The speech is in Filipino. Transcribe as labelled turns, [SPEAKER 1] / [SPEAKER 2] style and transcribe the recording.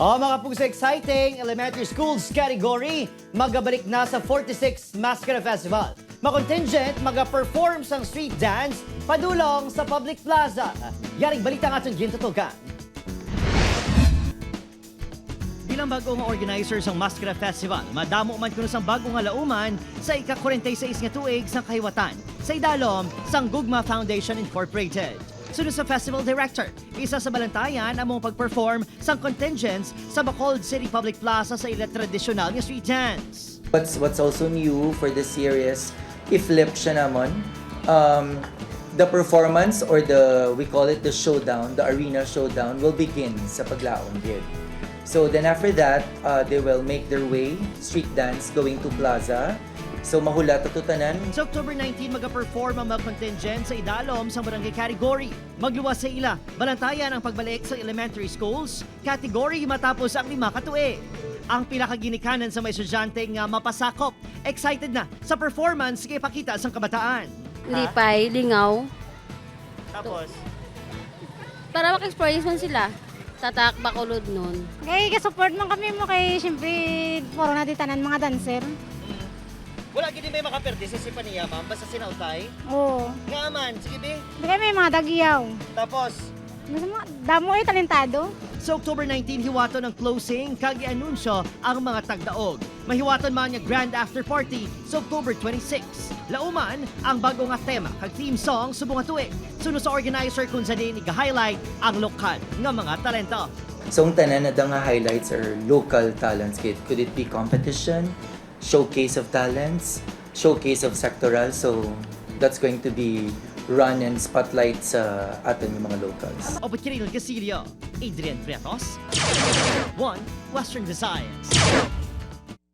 [SPEAKER 1] Mga puso, exciting elementary schools category magabalik na sa 46 Mascara Festival. Makontingent, mag-perform sa street dance padulong sa public plaza. Yaring balita ng ating gintutukan. Bilang bagong organizer ng Mascara Festival, madamo man kuno sang bagong halauman sa ika-46 nga tuig sa kahiwatan sa idalom sang Gugma Foundation Incorporated. Sunod sa festival director, isa sa balantayan ang mong pag-perform sang contingents sa Bacolod City Public Plaza sa ila tradisyonal nga street dance.
[SPEAKER 2] What's also new for this series, i-flip siya naman. The performance or we call it the showdown, the arena showdown will begin sa Paglaon gid. So then after that, they will make their way, street dance going to plaza. So mahula tatutanan.
[SPEAKER 1] Sa October 19, mag-perform ang mga contingent sa idalom sa barangay category. Magluwas sa ila, balantayan ang pagbalik sa elementary schools, category matapos ang 5 katuig. Ang pinakaginikanan sa mga estudyante nga mapasakop, excited na sa performance kay pakita sa kabataan.
[SPEAKER 3] Lipay, lingaw.
[SPEAKER 1] Tapos,
[SPEAKER 3] Para maka-experience man sila. Tatak, Bacolod nun.
[SPEAKER 4] Kaya support man kami mo kay siyempre puro na tanan mga dancer.
[SPEAKER 1] wala gini may makaperde sa Sipania, ma'am, basta sinautay.
[SPEAKER 4] Oo.
[SPEAKER 1] Nga man, sige be.
[SPEAKER 4] Di kaya may mga dagiyaw.
[SPEAKER 1] Tapos,
[SPEAKER 4] Mas mga damo ay talentado.
[SPEAKER 1] sa October 19, hiwaton ng closing, kag i-anunsyo ang mga tagdaog. Mahiwaton man nga grand after party sa October 26. Lauman ang bago nga tema kag theme song subong nga tuig. Sunod sa organizer kung sa din iga-highlight ang lokal nga mga talento.
[SPEAKER 2] So ang tanan na nga highlights are local talents. Could it be competition, showcase of talents, showcase of sectoral. So that's going to be run and spotlight sa atin yung mga locals.
[SPEAKER 1] Opo, Kiril Gasilio, Adrian Pretos, One Western Visayas.